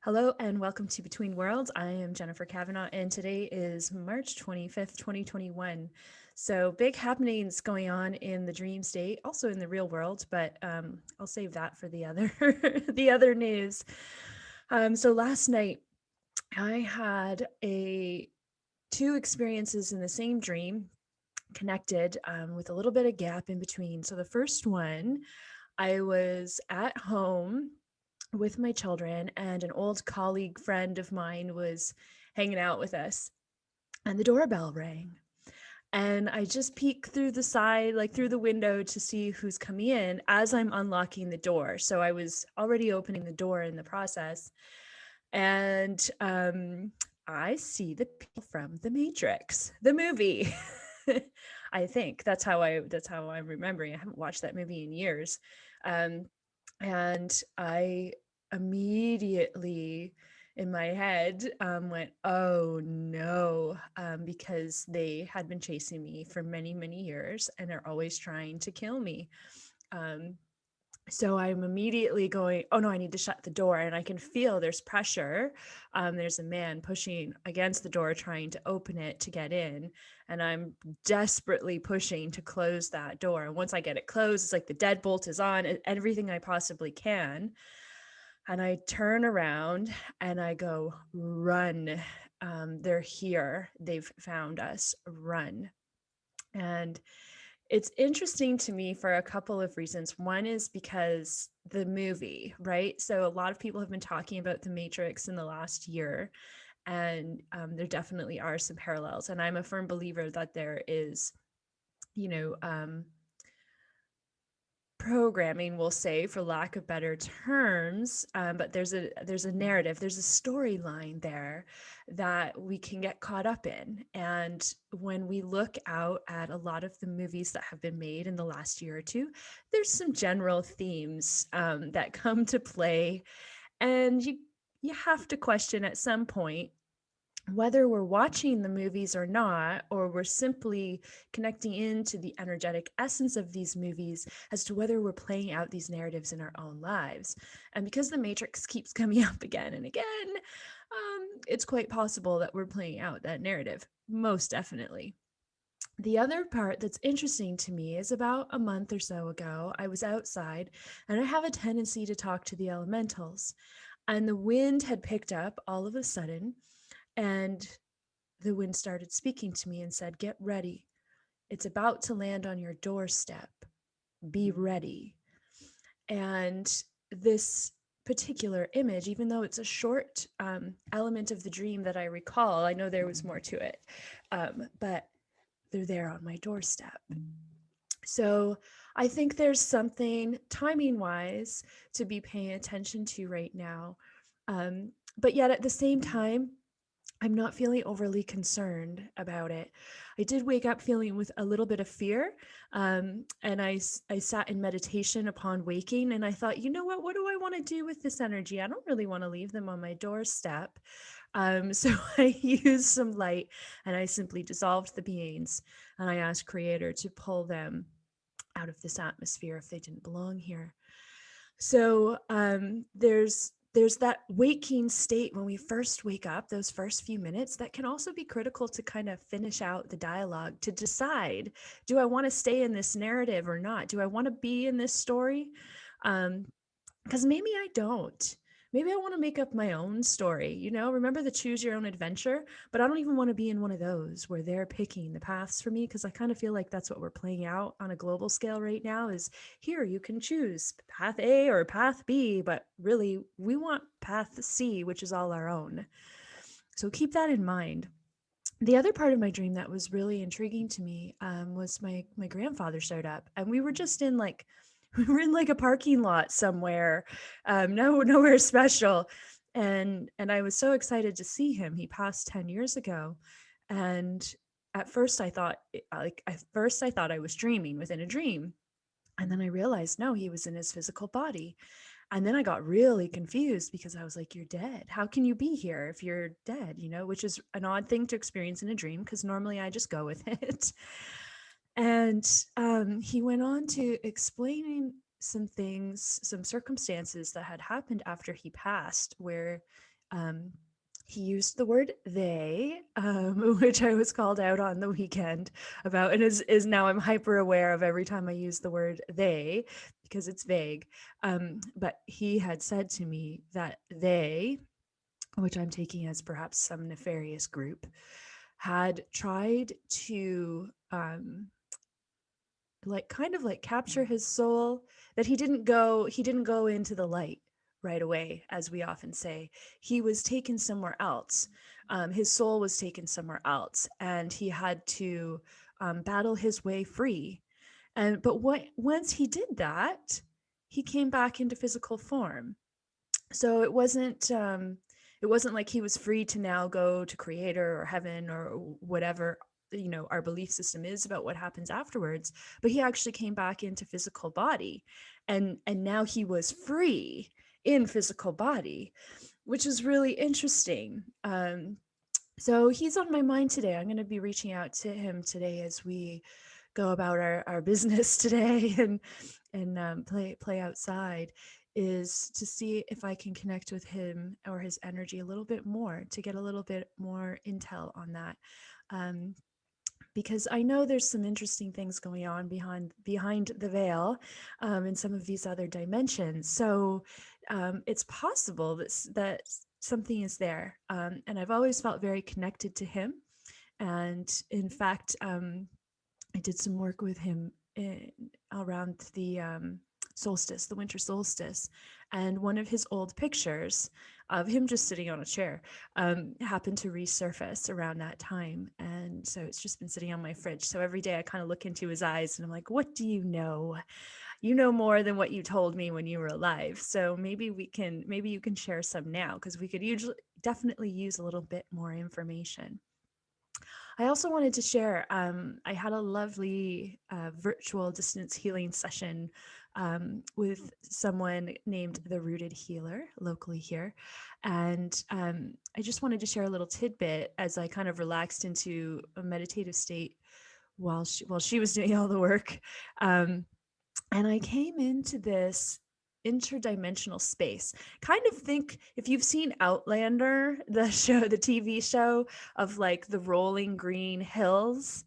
Hello and welcome to Between Worlds. I am Jennifer Kavanaugh and today is March 25th, 2021. So big happenings going on in the dream state, also in the real world, but I'll save that for the other the other news. So last night I had two experiences in the same dream connected with a little bit of gap in between. So the first one, I was at home with my children, and an old colleague friend of mine was hanging out with us, and the doorbell rang. And I just peek through the side, like through the window, to see who's coming in as I'm unlocking the door. So I was already opening the door in the process. And I see the people from The Matrix, the movie. I think that's how I'm remembering. I haven't watched that movie in years. Um, and I immediately in my head went, oh no, because they had been chasing me for many, many years and are always trying to kill me. Um, so I'm immediately going, oh no, I need to shut the door. And I can feel there's pressure. There's a man pushing against the door, trying to open it to get in. And I'm desperately pushing to close that door. And once I get it closed, it's like the deadbolt is on, everything I possibly can. And I turn around and I go, run. They're here. They've found us. Run. And it's interesting to me for a couple of reasons. One is because the movie, right? So a lot of people have been talking about The Matrix in the last year, and there definitely are some parallels. And I'm a firm believer that there is, you know, programming, we'll say, for lack of better terms, but there's a narrative, there's a storyline there that we can get caught up in. And when we look out at a lot of the movies that have been made in the last year or two, there's some general themes that come to play, and you have to question at some point whether we're watching the movies or not, or we're simply connecting into the energetic essence of these movies as to whether we're playing out these narratives in our own lives. And because the Matrix keeps coming up again and again, it's quite possible that we're playing out that narrative, most definitely. The other part that's interesting to me is about a month or so ago, I was outside and I have a tendency to talk to the elementals. And the wind had picked up all of a sudden, and the wind started speaking to me and said, get ready. It's about to land on your doorstep. Be ready. And this particular image, even though it's a short element of the dream that I recall, I know there was more to it, but they're there on my doorstep. So I think there's something timing wise to be paying attention to right now. But yet at the same time, I'm not feeling overly concerned about it. I did wake up feeling with a little bit of fear. And I sat in meditation upon waking, and I thought, you know what do I want to do with this energy? I don't really want to leave them on my doorstep. So I used some light and I simply dissolved the beings, and I asked Creator to pull them out of this atmosphere if they didn't belong here. So there's that waking state when we first wake up, those first few minutes, that can also be critical to kind of finish out the dialogue, to decide, do I want to stay in this narrative or not? Do I want to be in this story? Because maybe I don't. Maybe I want to make up my own story, remember the choose your own adventure, but I don't even want to be in one of those where they're picking the paths for me, because I kind of feel like that's what we're playing out on a global scale right now is, here you can choose path A or path B, but really we want path C, which is all our own. So keep that in mind. The other part of my dream that was really intriguing to me was my grandfather showed up, and we were just in like we were in like a parking lot somewhere, nowhere special, and I was so excited to see him. He passed 10 years ago, and at first I thought I was dreaming within a dream, and then I realized no, he was in his physical body. And then I got really confused because I was like, you're dead. How can you be here if you're dead? Which is an odd thing to experience in a dream because normally I just go with it. And he went on to explaining some things, some circumstances that had happened after he passed, where He used the word they, which I was called out on the weekend about, and is now I'm hyper aware of every time I use the word they because it's vague. But he had said to me that they, which I'm taking as perhaps some nefarious group, had tried to like kind of like capture his soul, that he didn't go into the light right away, as we often say. He was taken somewhere else. His soul was taken somewhere else, and he had to battle his way free. And but once he did that, he came back into physical form. So it wasn't like he was free to now go to creator or heaven or whatever our belief system is about what happens afterwards, but he actually came back into physical body, and now he was free in physical body, which is really interesting. So he's on my mind today. I'm going to be reaching out to him today as we go about our business today and play outside, is to see if I can connect with him or his energy a little bit more, to get a little bit more intel on that. Um, because I know there's some interesting things going on behind the veil, in some of these other dimensions. So it's possible that something is there, and I've always felt very connected to him. And in fact, I did some work with him around the solstice, the winter solstice, and one of his old pictures of him just sitting on a chair happened to resurface around that time. And so it's just been sitting on my fridge. So every day I kind of look into his eyes and I'm like, what do you know? You know more than what you told me when you were alive. So maybe you can share some now, because we could usually definitely use a little bit more information. I also wanted to share, I had a lovely virtual distance healing session with someone named the Rooted Healer locally here. And I just wanted to share a little tidbit as I kind of relaxed into a meditative state while she was doing all the work. Um, and I came into this interdimensional space. Kind of think, if you've seen Outlander, the show, the TV show, of like the rolling green hills.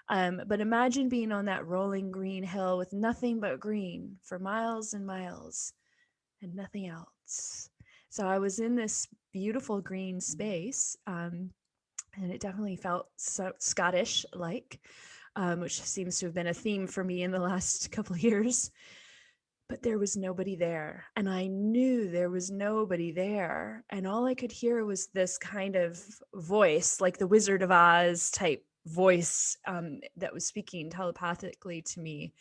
But imagine being on that rolling green hill with nothing but green for miles and miles and nothing else. So I was in this beautiful green space, and it definitely felt so Scottish like, which seems to have been a theme for me in the last couple of years. But there was nobody there, and I knew there was nobody there, and all I could hear was this kind of voice, like the Wizard of Oz type voice, that was speaking telepathically to me,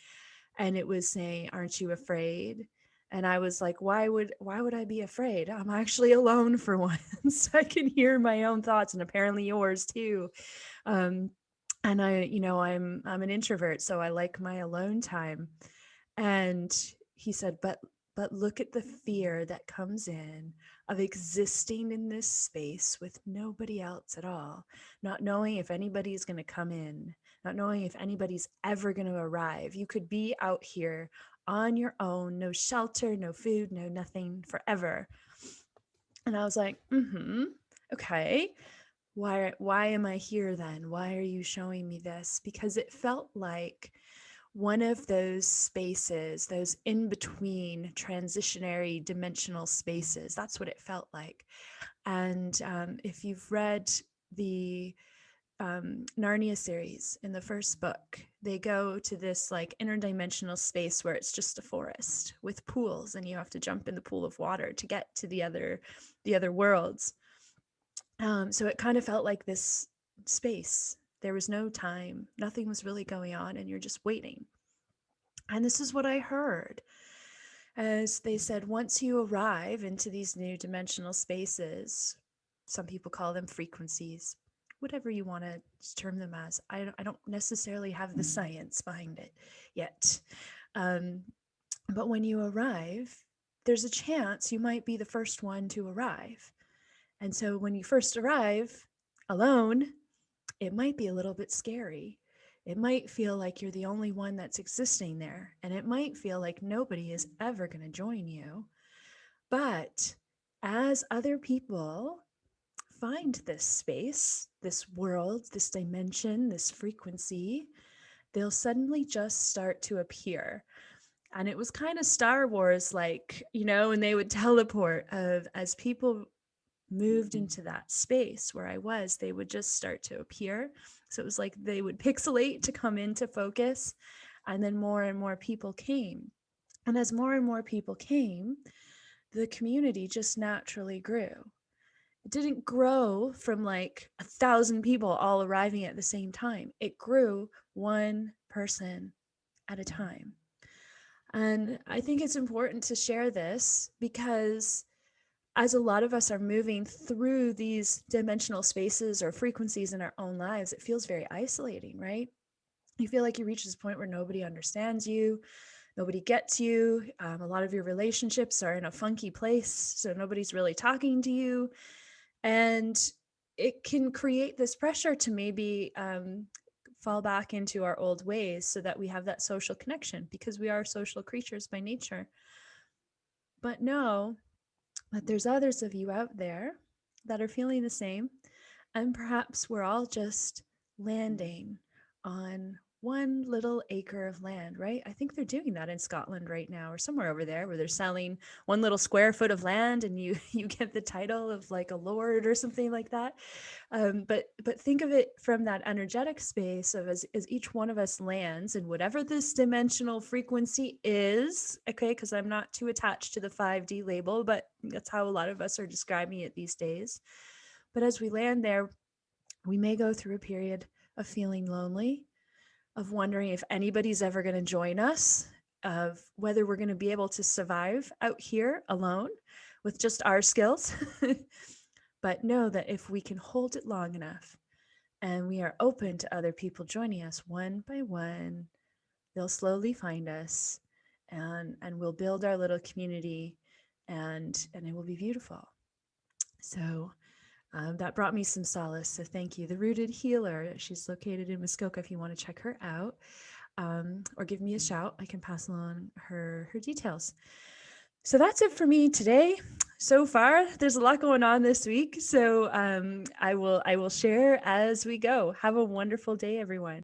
and it was saying, "Aren't you afraid?" And I was like, why would I be afraid? I'm actually alone for once. I can hear my own thoughts, and apparently yours too. um, and I'm an introvert, so I like my alone time. And he said, but look at the fear that comes in of existing in this space with nobody else at all, not knowing if anybody's going to come in, not knowing if anybody's ever going to arrive. You could be out here on your own, no shelter, no food, no nothing, forever. And I was like, okay. Why am I here then? Why are you showing me this? Because it felt like one of those spaces, those in between transitionary dimensional spaces. That's what it felt like. And if you've read the Narnia series, in the first book, they go to this like interdimensional space where it's just a forest with pools, and you have to jump in the pool of water to get to the other worlds. So it kind of felt like this space. There was no time, nothing was really going on, and you're just waiting. And this is what I heard, as they said, once you arrive into these new dimensional spaces, some people call them frequencies, whatever you want to term them as. I don't necessarily have the science behind it yet. Um, but when you arrive, there's a chance you might be the first one to arrive. And so when you first arrive alone, it might be a little bit scary. It might feel like you're the only one that's existing there, and it might feel like nobody is ever going to join you. But as other people find this space, this world, this dimension, this frequency, they'll suddenly just start to appear. And it was kind of Star Wars like, and they would teleport of as people moved into that space where I was, they would just start to appear. So it was like they would pixelate to come into focus, and then more and more people came. And as more and more people came, the community just naturally grew. It didn't grow from like 1,000 people all arriving at the same time. It grew one person at a time. And I think it's important to share this because as a lot of us are moving through these dimensional spaces or frequencies in our own lives, it feels very isolating, right? You feel like you reach this point where nobody understands you, nobody gets you. A lot of your relationships are in a funky place, so nobody's really talking to you. And it can create this pressure to maybe fall back into our old ways so that we have that social connection, because we are social creatures by nature. But know that there's others of you out there that are feeling the same. And perhaps we're all just landing on one little acre of land, right? I think they're doing that in Scotland right now, or somewhere over there, where they're selling one little square foot of land and you get the title of like a lord or something like that. But think of it from that energetic space of as each one of us lands in whatever this dimensional frequency is, okay, because I'm not too attached to the 5D label, but that's how a lot of us are describing it these days. But as we land there, we may go through a period of feeling lonely, of wondering if anybody's ever going to join us, of whether we're going to be able to survive out here alone with just our skills. But know that if we can hold it long enough and we are open to other people joining us one by one, they'll slowly find us, and we'll build our little community, and it will be beautiful. So that brought me some solace. So thank you. The Rooted Healer, she's located in Muskoka if you want to check her out, or give me a shout. I can pass along her details. So that's it for me today. So far, there's a lot going on this week. So I will share as we go. Have a wonderful day, everyone.